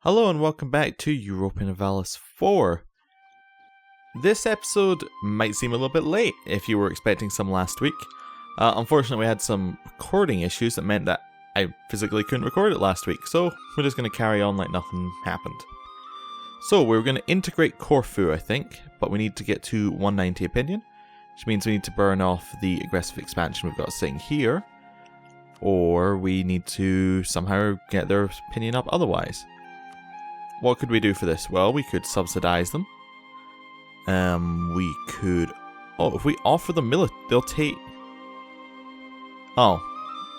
Hello and welcome back to Europa Universalis IV. This episode might seem a little bit late if you were expecting some last week. Unfortunately, we had some recording issues that meant that I physically couldn't record it last week, so we're just going to carry on like nothing happened. So we're going to integrate Corfu, I think, but we need to get to 190 opinion, which means we need to burn off the aggressive expansion we've got sitting here, or we need to somehow get their opinion up otherwise. What could we do for this? Well, we could subsidize them. We could... Oh, if we offer them they'll take... Oh,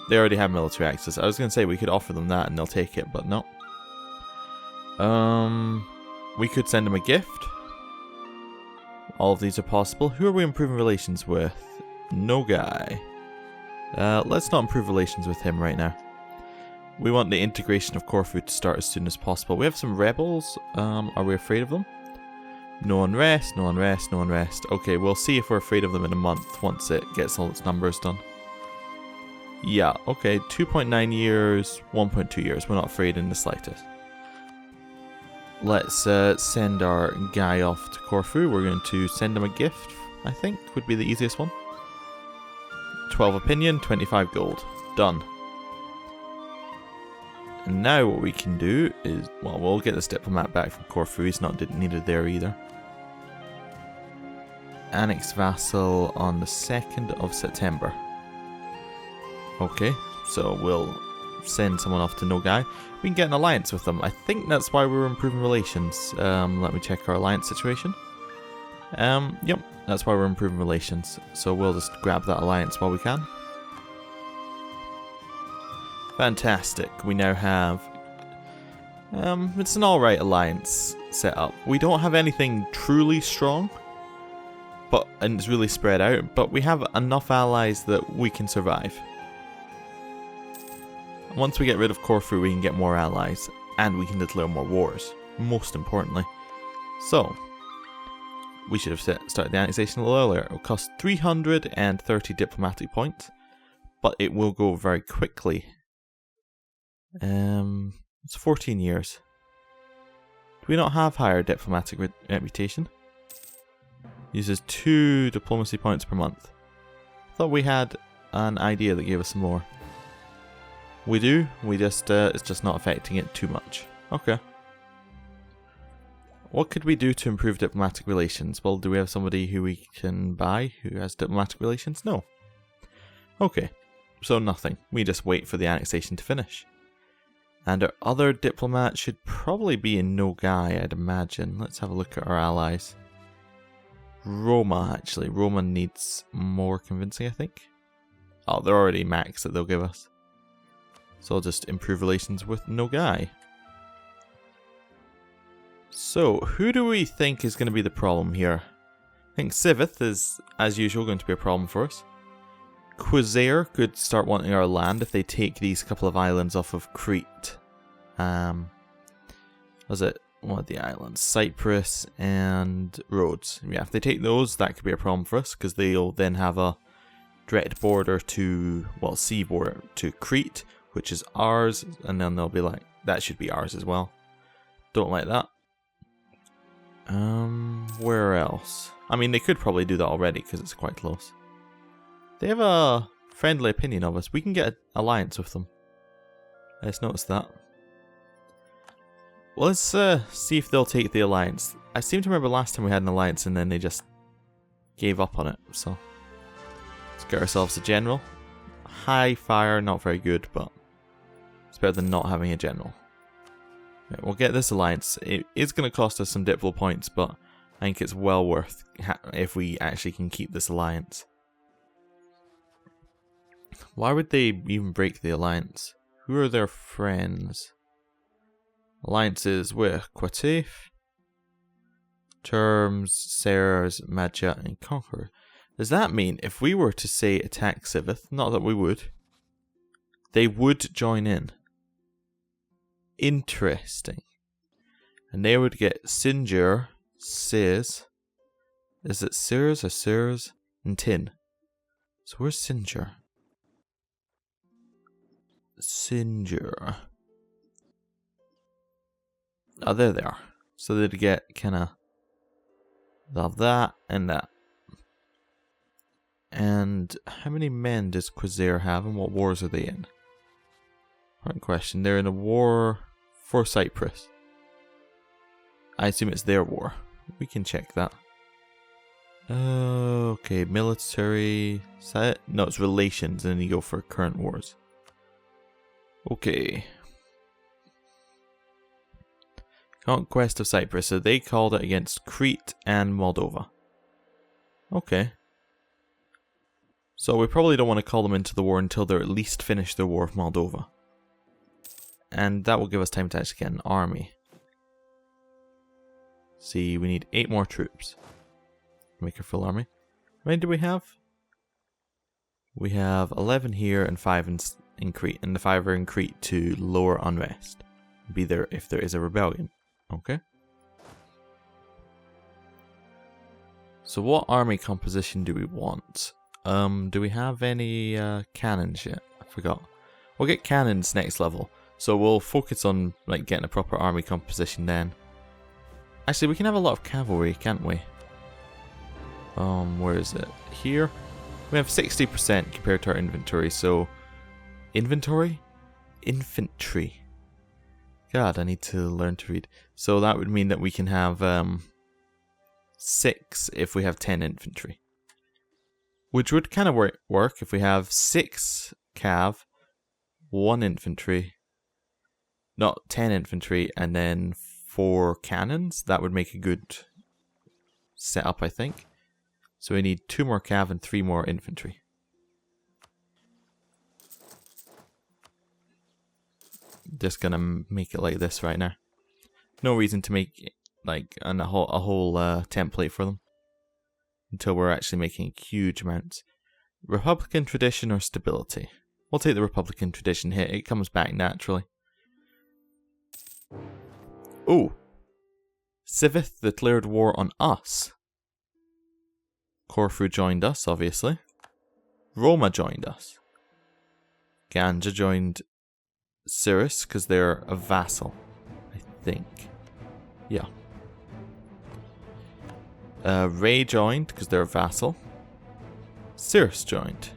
they already have military access. I was going to say we could offer them that and they'll take it, but no. We could send them a gift. All of these are possible. Who are we improving relations with? No guy. Let's not improve relations with him right now. We want the integration of Corfu to start as soon as possible. We have some rebels. Are we afraid of them? No unrest, no unrest, no unrest. Okay, we'll see if we're afraid of them in a month once it gets all its numbers done. Yeah, okay, 2.9 years, 1.2 years. We're not afraid in the slightest. Let's send our guy off to Corfu. We're going to send him a gift, I think, would be the easiest one. 12 opinion, 25 gold. Done. And now what we can do is, well, we'll get this diplomat back from Corfu. He's not needed there either. Annex vassal on the 2nd of September. Okay, so we'll send someone off to Nogai. We can get an alliance with them. I think that's why we're improving relations. Let me check our alliance situation. Yep, that's why we're improving relations. So we'll just grab that alliance while we can. Fantastic. We now have it's an alright alliance set up. We don't have anything truly strong, and it's really spread out, but we have enough allies that we can survive. Once we get rid of Corfu, we can get more allies, and we can declare more wars, most importantly. So, we should have started the annexation a little earlier. It will cost 330 diplomatic points, but it will go very quickly. It's 14 years. Do we not have higher diplomatic reputation? Uses 2 diplomacy points per month. Thought we had an idea that gave us some more. We do. We just it's just not affecting it too much. Okay. What could we do to improve diplomatic relations? Well, do we have somebody who we can buy who has diplomatic relations? No. Okay. So nothing. We just wait for the annexation to finish. And our other diplomat should probably be in Nogai, I'd imagine. Let's have a look at our allies. Roma, actually. Roma needs more convincing, I think. Oh, they're already max that they'll give us. So I'll just improve relations with Nogai. So, who do we think is going to be the problem here? I think Sivith is, as usual, going to be a problem for us. Quasar could start wanting our land if they take these couple of islands off of Crete. Was it one of the islands? Cyprus and Rhodes. Yeah, if they take those, that could be a problem for us because they'll then have a direct border to, well, sea border to Crete, which is ours, and then they'll be like, that should be ours as well. Don't like that. Where else? I mean, they could probably do that already because it's quite close. They have a friendly opinion of us. We can get an alliance with them. Let's notice that. Well, let's see if they'll take the alliance. I seem to remember last time we had an alliance and then they just gave up on it. So, let's get ourselves a general. High fire, not very good, but it's better than not having a general. Right, we'll get this alliance. It is going to cost us some diplo points, but I think it's well worth if we actually can keep this alliance. Why would they even break the alliance? Who are their friends? Alliances with Qatif, Terms, Sers, Madja, and Conqueror. Does that mean if we were to say attack Sivith, not that we would, they would join in? Interesting. And they would get Sinjar, Siz, is it Sirs or Sirs, and Tin. So where's Sinjar? Sinjar. Oh, there they are. So they'd get kind of that and that. And how many men does Quasar have, and what wars are they in? Important question. They're in a war for Cyprus. I assume it's their war. We can check that. Okay, military. No, it's relations, and then you go for current wars. Okay. Conquest of Cyprus. So they called it against Crete and Moldova. Okay. So we probably don't want to call them into the war until they're at least finished their war with Moldova. And that will give us time to actually get an army. See, we need 8 more troops. Make a full army. How many do we have? We have 11 here and 5 in Crete. And the 5 are in Crete to lower unrest. Be there if there is a rebellion. Okay. So what army composition do we want? Do we have any cannons yet? I forgot. We'll get cannons next level. So we'll focus on like getting a proper army composition then. Actually, we can have a lot of cavalry, can't we? Where is it? Here? We have 60% compared to our inventory, so... Inventory? Infantry. God, I need to learn to read. So that would mean that we can have 6 if we have 10 infantry. Which would kind of work if we have 6 cav, 1 infantry, not 10 infantry, and then 4 cannons. That would make a good setup, I think. So we need 2 more cav and 3 more infantry. Just gonna make it like this right now. No reason to make like a whole template for them until we're actually making huge amounts. Republican tradition or stability? We'll take the Republican tradition here. It comes back naturally. Oh, Civith declared war on us. Corfu joined us, obviously. Roma joined us. Ganja joined Cyrus because they're a vassal, I think. Yeah. Ray joined because they're a vassal. Cyrus joined.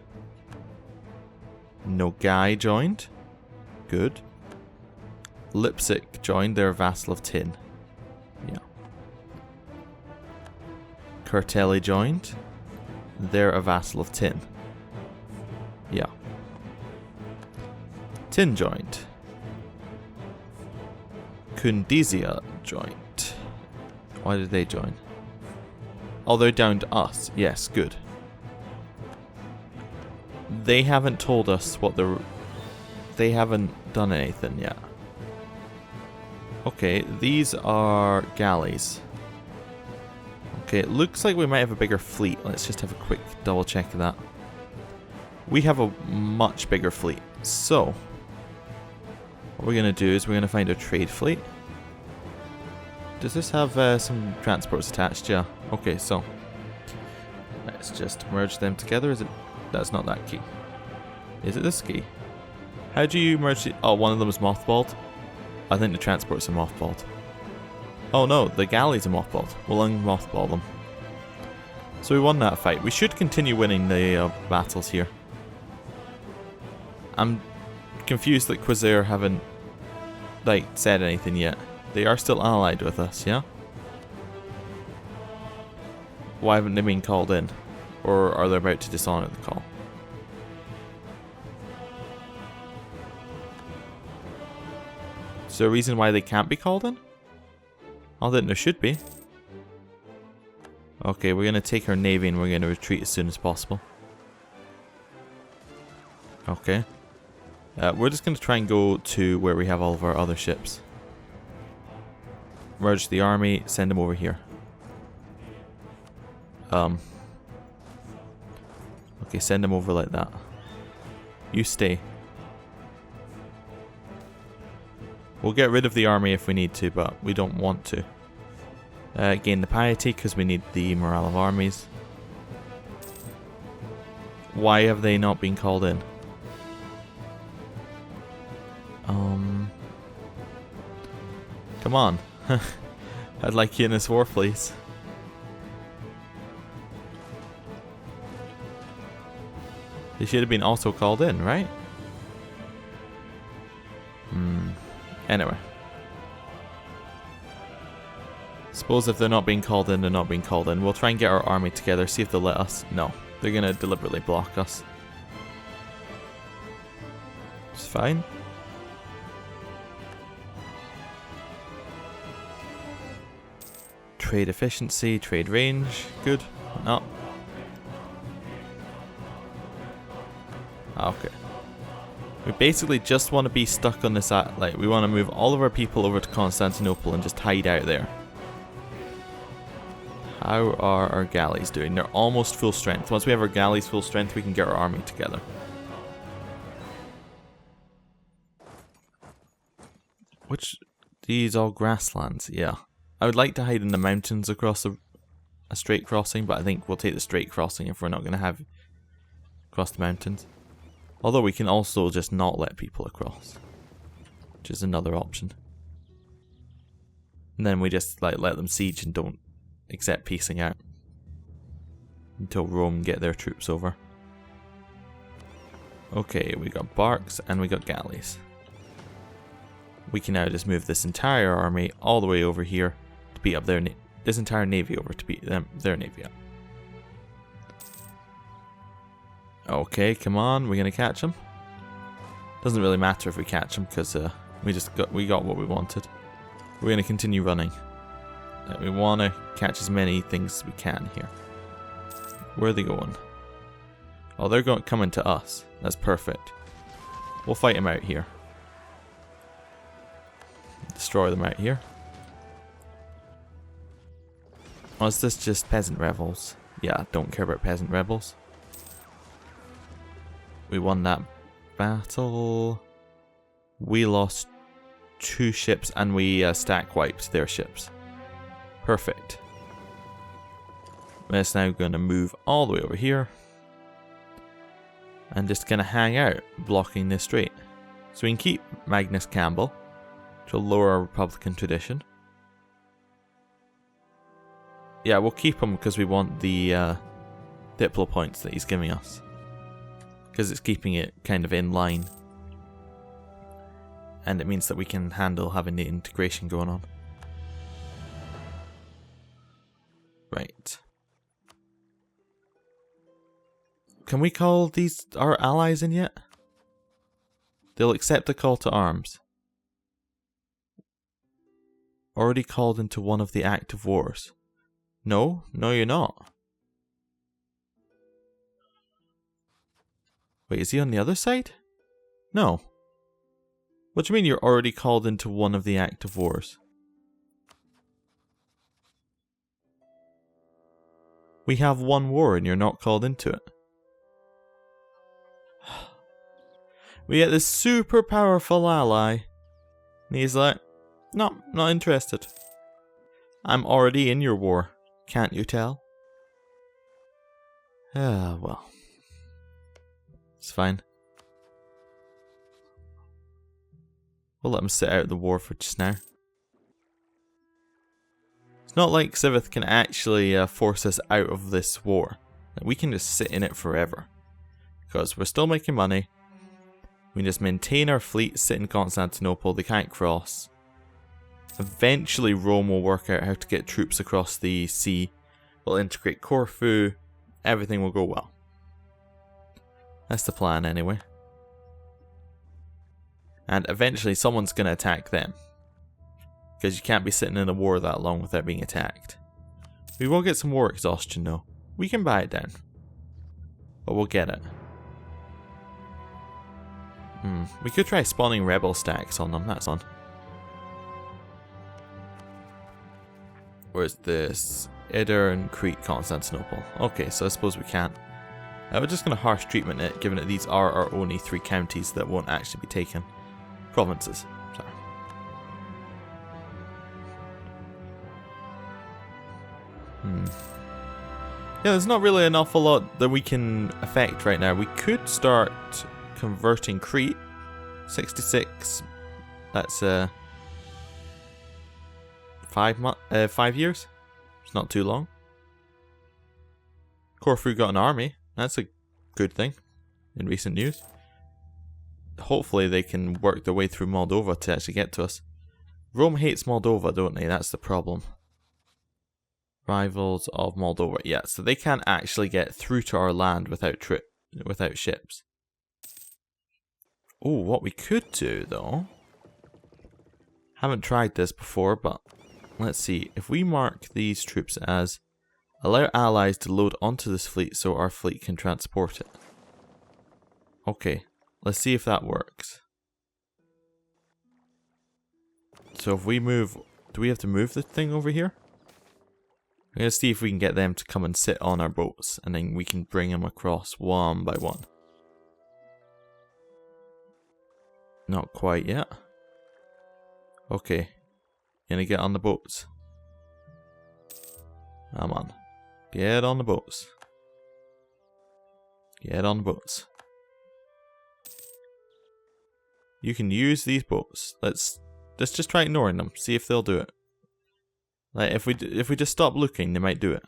Nogai joined. Good. Lipsic joined, they're a vassal of Tin. Yeah. Curtelli joined. They're a vassal of Tin. Yeah. Tin joined. Kundizia joined. Why did they join? Oh, they're down to us. Yes, good. They haven't told us what they're... They haven't done anything yet. Okay, these are galleys. Okay, it looks like we might have a bigger fleet. Let's just have a quick double check of that. We have a much bigger fleet. So, what we're going to do is we're going to find a trade fleet. Does this have some transports attached? Yeah. Okay, so let's just merge them together. Is it? That's not that key. Is it this key? How do you merge it? Oh, one of them is mothballed. I think the transports are mothballed. Oh no, the galleys are mothballed. We'll unmothball them. So we won that fight. We should continue winning the battles here. I'm confused that Quasar haven't like said anything yet. They are still allied with us, yeah? Why haven't they been called in? Or are they about to dishonor the call? Is there a reason why they can't be called in? I think there should be. Okay, we're going to take our navy and we're going to retreat as soon as possible. Okay. We're just going to try and go to where we have all of our other ships. Merge the army, send them over here. Okay, send them over like that. You stay. We'll get rid of the army if we need to, but we don't want to. Gain the piety because we need the morale of armies. Why have they not been called in? Come on. I'd like you in this war, please. They should have been also called in, right? Anyway. Suppose if they're not being called in, they're not being called in. We'll try and get our army together, see if they'll let us. No, they're going to deliberately block us. It's fine. Trade efficiency, trade range, good. No. Okay. We basically just want to be stuck on this like we want to move all of our people over to Constantinople and just hide out there. How are our galleys doing? They're almost full strength. Once we have our galleys full strength, we can get our army together. Which, these all grasslands, yeah. I would like to hide in the mountains across a straight crossing, but I think we'll take the straight crossing if we're not going to have across the mountains. Although we can also just not let people across, which is another option. And then we just like let them siege and don't accept piecing out until Rome get their troops over. Okay, we got barks and we got galleys. We can now just move this entire army all the way over here to beat up this entire navy over to beat their navy up. Okay, come on, we're gonna catch them. Doesn't really matter if we catch them because we got what we wanted. We're gonna continue running. We want to catch as many things as we can here. Where are they going? Oh, they're coming to us. That's perfect. We'll fight them out here. Destroy them out here. Oh, is this just peasant rebels? Yeah, don't care about peasant rebels. We won that battle. We lost 2 ships and we stack wiped their ships. Perfect. We're just now going to move all the way over here. And just going to hang out, blocking this strait. So we can keep Magnus Campbell, which will lower our Republican tradition. Yeah, we'll keep him because we want the Diplo points that he's giving us. Because it's keeping it kind of in line. And it means that we can handle having the integration going on. Right. Can we call these our allies in yet? They'll accept a call to arms. Already called into one of the active wars. No, you're not. Wait, is he on the other side? No. What do you mean you're already called into one of the active wars? We have one war and you're not called into it. We get this super powerful ally. And he's like, no, not interested. I'm already in your war. Can't you tell? Ah, well. It's fine. We'll let him sit out the war for just now. It's not like Sivith can actually force us out of this war. We can just sit in it forever. Because we're still making money. We just maintain our fleet, sit in Constantinople, they can't cross. Eventually Rome will work out how to get troops across the sea. We'll integrate Corfu. Everything will go well. That's the plan anyway. And eventually someone's going to attack them. Because you can't be sitting in a war that long without being attacked. We will get some war exhaustion though. We can buy it down. But we'll get it. We could try spawning rebel stacks on them, that's on. Where's this? Idar and Crete, Constantinople. Okay, so I suppose we can't. We're just going to harsh treatment it, given that these are our only 3 counties that won't actually be taken. Provinces, sorry. Yeah, there's not really an awful lot that we can affect right now. We could start converting Crete. 66. That's 5 years. It's not too long. Corfu got an army. That's a good thing in recent news. Hopefully they can work their way through Moldova to actually get to us. Rome hates Moldova, don't they? That's the problem. Rivals of Moldova. Yeah, so they can't actually get through to our land without ships. Oh, what we could do though. Haven't tried this before, but let's see. If we mark these troops as allow allies to load onto this fleet so our fleet can transport it. Okay, let's see if that works. So if we move, do we have to move this thing over here? We're going to see if we can get them to come and sit on our boats, and then we can bring them across one by one. Not quite yet. Okay, gonna get on the boats. Come on, get on the boats. Get on the boats. You can use these boats. Let's just try ignoring them. See if they'll do it. Like if we just stop looking, they might do it.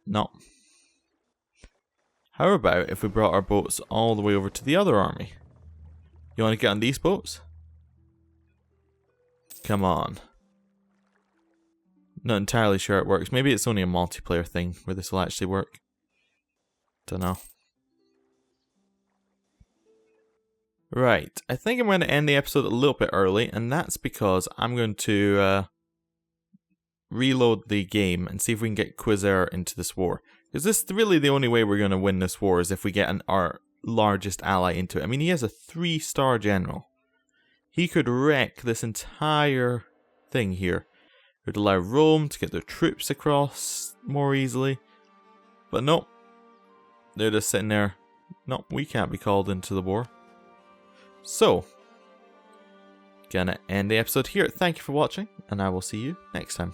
No. How about if we brought our boats all the way over to the other army? You want to get on these boats? Come on. Not entirely sure it works. Maybe it's only a multiplayer thing where this will actually work. Don't know. Right, I think I'm going to end the episode a little bit early, and that's because I'm going to reload the game and see if we can get Quasar into this war. Because this is really the only way we're going to win this war is if we get our largest ally into it. I mean, he has a 3-star general. He could wreck this entire thing here. It would allow Rome to get their troops across more easily. But no, they're just sitting there. No, we can't be called into the war. So, gonna end the episode here. Thank you for watching, and I will see you next time.